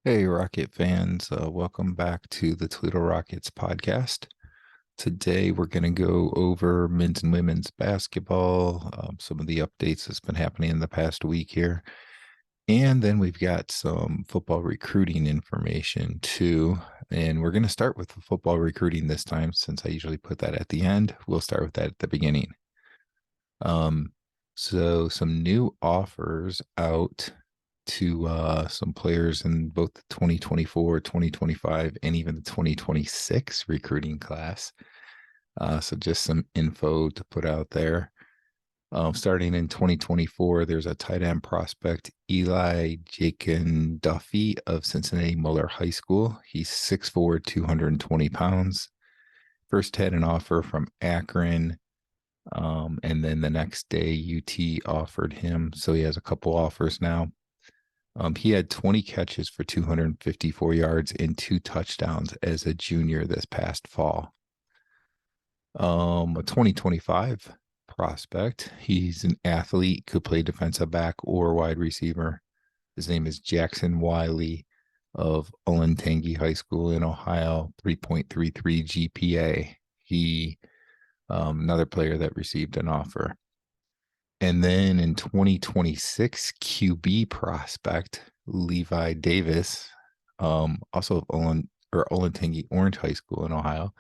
Hey, Rocket fans, welcome back to the Toledo Rockets podcast. Today, we're going to go over men's and women's basketball, some of the updates that's been happening in the past week here. And then we've got some football recruiting information too. And we're going to start with the football recruiting this time, since I usually put that at the end. We'll start with that at the beginning. So some new offers out to some players in both the 2024, 2025, and even the 2026 recruiting class. So just some info to put out there. Starting in 2024, there's a tight end prospect, Eli Jakin Duffy of Cincinnati Muller High School. He's 6'4", 220 pounds. First had an offer from Akron. And then the next day, UT offered him. So he has a couple offers now. He had 20 catches for 254 yards and 2 touchdowns as a junior this past fall. A 2025 prospect. He's an athlete, could play defensive back or wide receiver. His name is Jackson Wiley of Olentangy High School in Ohio, 3.33 GPA. He, another player that received an offer. And then in 2026, QB prospect Levi Davis, also of Olentangy Orange High School in Ohio.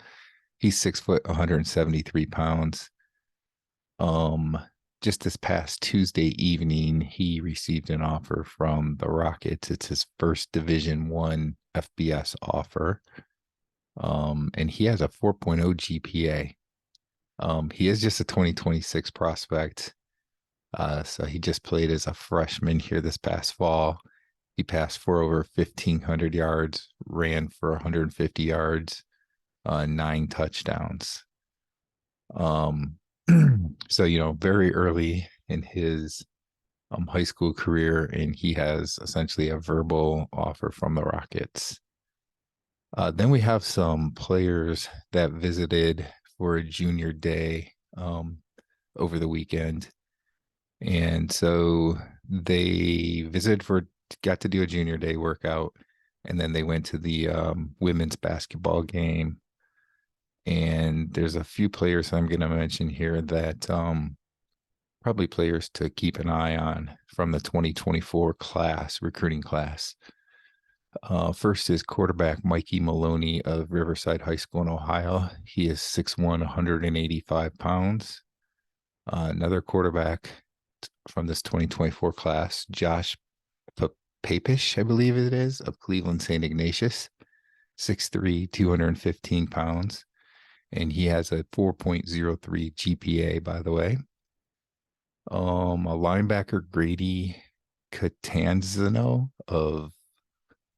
He's 6', 173 pounds. Just this past Tuesday evening, he received an offer from the Rockets. It's his first Division I FBS offer. And he has a 4.0 GPA. He is just a 2026 prospect. So he just played as a freshman here this past fall. He passed for over 1,500 yards, ran for 150 yards, 9 touchdowns. So, very early in his high school career, and he has essentially a verbal offer from the Rockets. Then we have some players that visited for a junior day over the weekend. And so they got to do a junior day workout, and then they went to the women's basketball game. And there's a few players I'm going to mention here that probably players to keep an eye on from the 2024 recruiting class. First is quarterback Mikey Maloney of Riverside High School in Ohio. He is 6'1", 185 pounds. Another quarterback from this 2024 class, Josh Papish, I believe it is, of Cleveland St. Ignatius, 6'3", 215 pounds. And he has a 4.03 GPA, by the way. A linebacker, Grady Catanzano of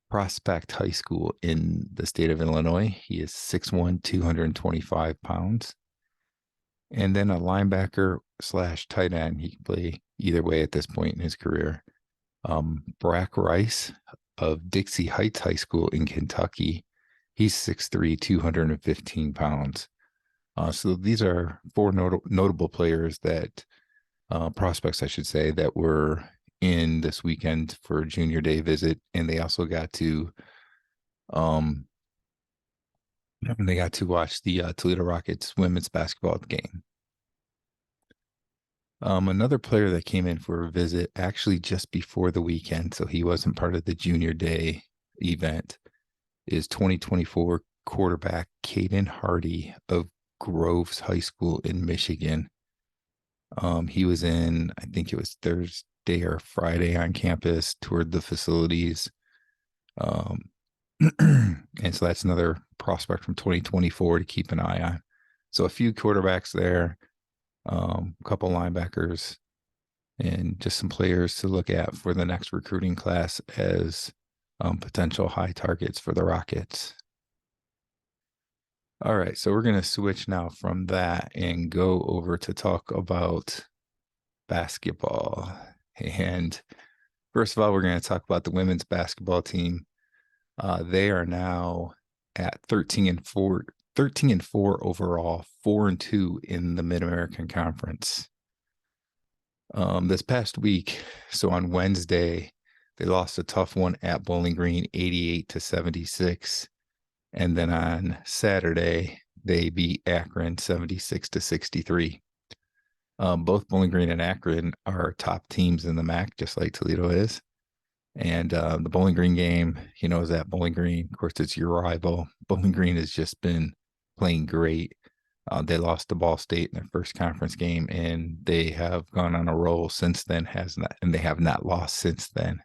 Prospect High School in the state of Illinois. He is 6'1", 225 pounds. And then a linebacker / tight end. He can play either way at this point in his career. Brack Rice of Dixie Heights High School in Kentucky. He's 6'3", 215 pounds. So these are 4 notable players that, prospects, I should say, that were in this weekend for a junior day visit. And they also got to watch the Toledo Rockets women's basketball game. Another player that came in for a visit actually just before the weekend, so he wasn't part of the junior day event, is 2024 quarterback Caden Hardy of Groves High School in Michigan. He was in, I think it was Thursday or Friday on campus, toured the facilities. And so that's another prospect from 2024 to keep an eye on. So a few quarterbacks there, a couple linebackers, and just some players to look at for the next recruiting class as potential high targets for the Rockets. All right, so we're going to switch now from that and go over to talk about basketball. And first of all, we're going to talk about the women's basketball team. They are now at 13-4 overall, 4-2 in the Mid-American Conference. This past week, so on Wednesday, They lost a tough one at Bowling Green, 88-76. And then on Saturday, they beat Akron 76-63. Both Bowling Green and Akron are top teams in the MAC, just like Toledo is. And the Bowling Green game, is at Bowling Green. Of course, it's your rival. Bowling Green has just been playing great. They lost to Ball State in their first conference game, and they have gone on a roll since then. And they have not lost since then.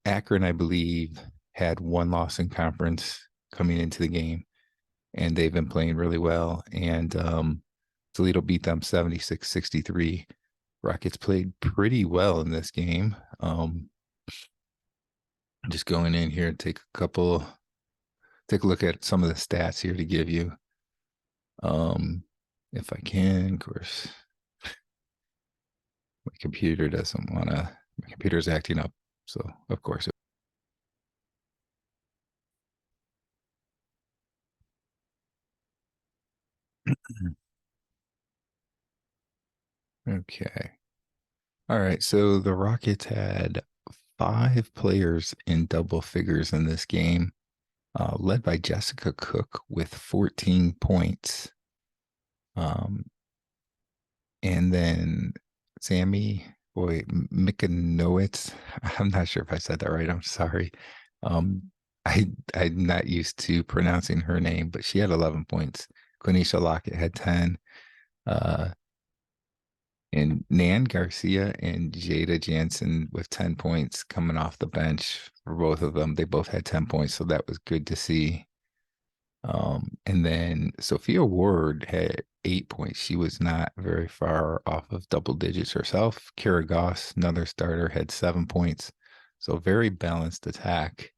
Akron, I believe, had one loss in conference coming into the game, and they've been playing really well. And Toledo beat them 76-63. Rockets played pretty well in this game. Just going in here, take a look at some of the stats here to give you. If I can, of course. My computer's acting up. So of course. Okay. All right. So the Rockets had 5 players in double figures in this game, led by Jessica Cook with 14 points. And then Sammy Mikanowitz. I'm not sure if I said that right. I'm sorry. I'm not used to pronouncing her name, but she had 11 points. Quenisha Lockett had 10. And Nan Garcia and Jada Jansen with 10 points coming off the bench for both of them. They both had 10 points, so that was good to see. And then Sophia Ward had 8 points. She was not very far off of double digits herself. Kara Goss, another starter, had 7 points. So very balanced attack.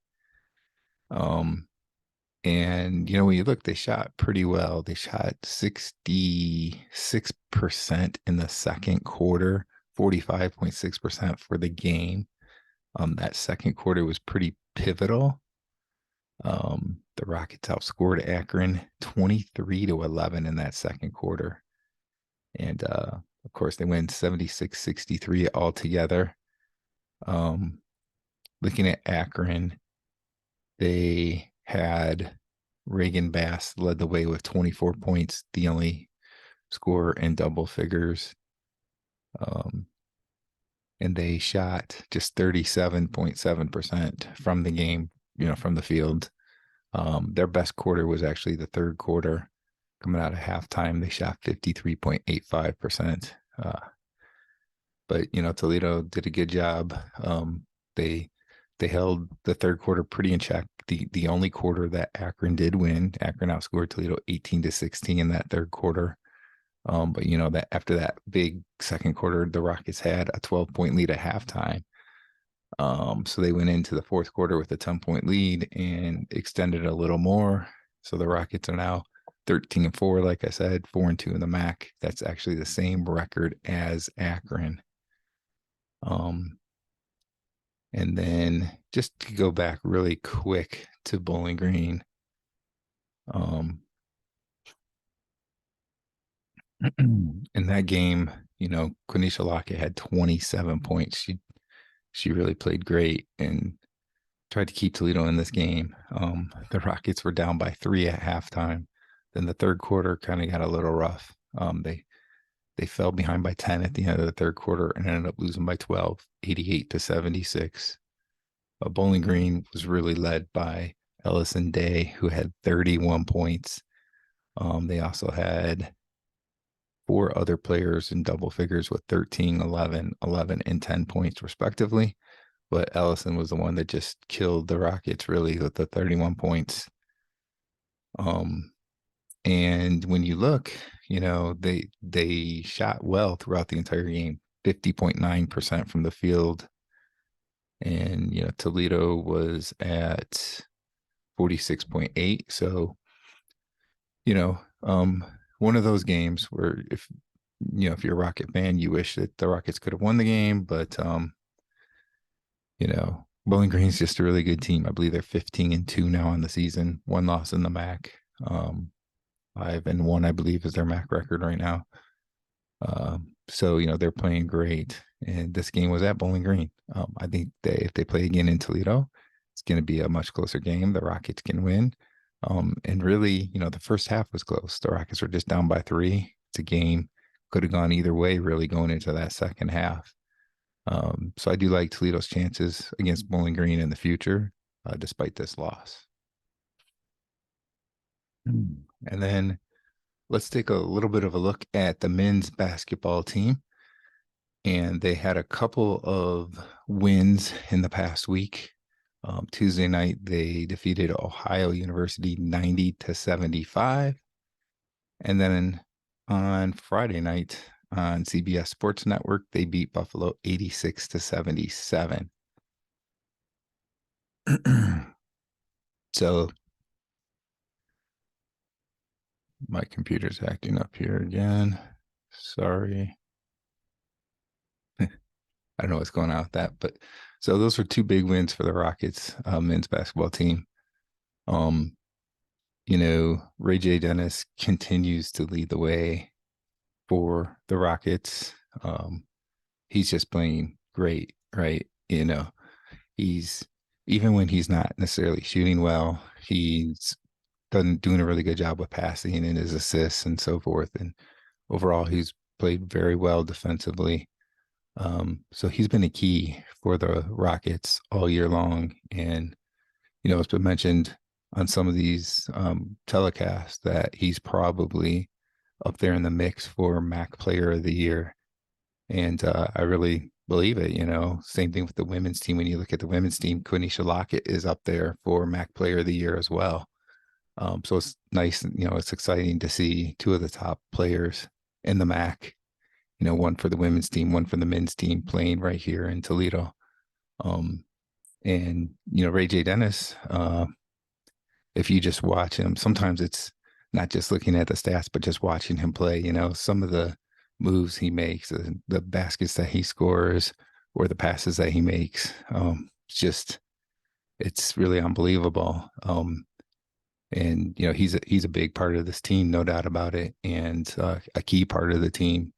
And when you look, they shot pretty well. They shot 66% in the second quarter, 45.6% for the game. That second quarter was pretty pivotal. The Rockets outscored Akron 23-11 in that second quarter. And of course, they win 76-63 altogether. Looking at Akron, they had Reagan Bass led the way with 24 points, the only scorer in double figures. And they shot just 37.7% from the game, from the field. Their best quarter was actually the third quarter. Coming out of halftime, they shot 53.85%. But Toledo did a good job. They held the third quarter pretty in check. The only quarter that Akron did win. Akron outscored Toledo 18-16 in that third quarter. But that after that big second quarter, the Rockets had a 12-point lead at halftime. So they went into the fourth quarter with a 10-point lead and extended a little more. So the Rockets are now 13-4, like I said, 4-2 in the MAC. That's actually the same record as Akron. And then just to go back really quick to Bowling Green. In that game, Quenisha Lockett had 27 points. She really played great and tried to keep Toledo in this game. The Rockets were down by 3 at halftime. Then the third quarter kind of got a little rough. They fell behind by 10 at the end of the third quarter and ended up losing by 12, 88-76. Bowling Green was really led by Ellison Day, who had 31 points. They also had 4 other players in double figures with 13, 11, 11, and 10 points respectively. But Ellison was the one that just killed the Rockets really with the 31 points. And when you look, they shot well throughout the entire game, 50.9% from the field. And, Toledo was at 46.8. So, one of those games where if you're a Rocket fan, you wish that the Rockets could have won the game, but Bowling Green's just a really good team. I believe they're 15-2 now on the season. 1 loss in the MAC. 5-1, I believe, is their MAC record right now. So they're playing great, and this game was at Bowling Green. I think if they play again in Toledo, it's going to be a much closer game. The Rockets can win. And really, the first half was close. The Rockets were just down by 3. It's a game could have gone either way, really, going into that second half. So I do like Toledo's chances against Bowling Green in the future, despite this loss. And then let's take a little bit of a look at the men's basketball team. And they had a couple of wins in the past week. Tuesday night, they defeated Ohio University 90-75. And then on Friday night on CBS Sports Network, they beat Buffalo 86-77. So my computer's acting up here again. Sorry. I don't know what's going on with that, but so those were 2 big wins for the Rockets men's basketball team. Ray J. Dennis continues to lead the way for the Rockets. He's just playing great, right? He's even when he's not necessarily shooting well, he's doing a really good job with passing and his assists and so forth. And overall, he's played very well defensively. So he's been a key for the Rockets all year long. And, it's been mentioned on some of these telecasts that he's probably up there in the mix for MAC Player of the Year. And I really believe it, Same thing with the women's team. When you look at the women's team, Quenisha Lockett is up there for MAC Player of the Year as well. So it's nice, it's exciting to see 2 of the top players in the MAC, one for the women's team, one for the men's team playing right here in Toledo. And Ray J. Dennis, if you just watch him, sometimes it's not just looking at the stats, but just watching him play, some of the moves he makes, the baskets that he scores or the passes that he makes. It's really unbelievable. And he's a big part of this team, no doubt about it, and a key part of the team.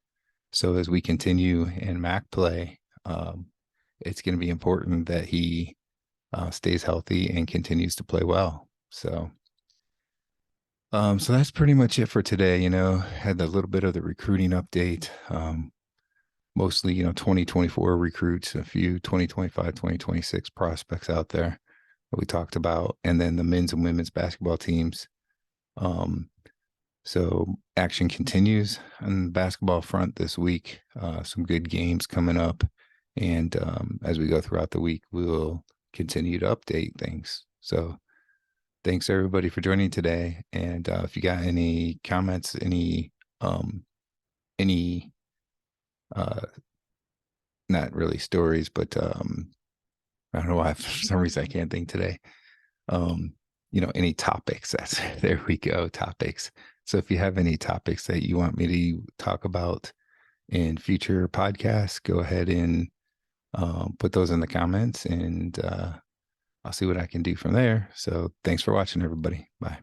So as we continue in MAC play, it's going to be important that he stays healthy and continues to play well. So that's pretty much it for today. Had a little bit of the recruiting update. Mostly, 2024 recruits, a few 2025, 2026 prospects out there that we talked about, and then the men's and women's basketball teams. So action continues on the basketball front this week. Some good games coming up. And as we go throughout the week, we'll continue to update things. So thanks everybody for joining today. And if you got any comments, any not really stories, but I don't know why for some reason I can't think today. Any topics, there we go, topics. So if you have any topics that you want me to talk about in future podcasts, go ahead and put those in the comments, and I'll see what I can do from there. So thanks for watching, everybody. Bye.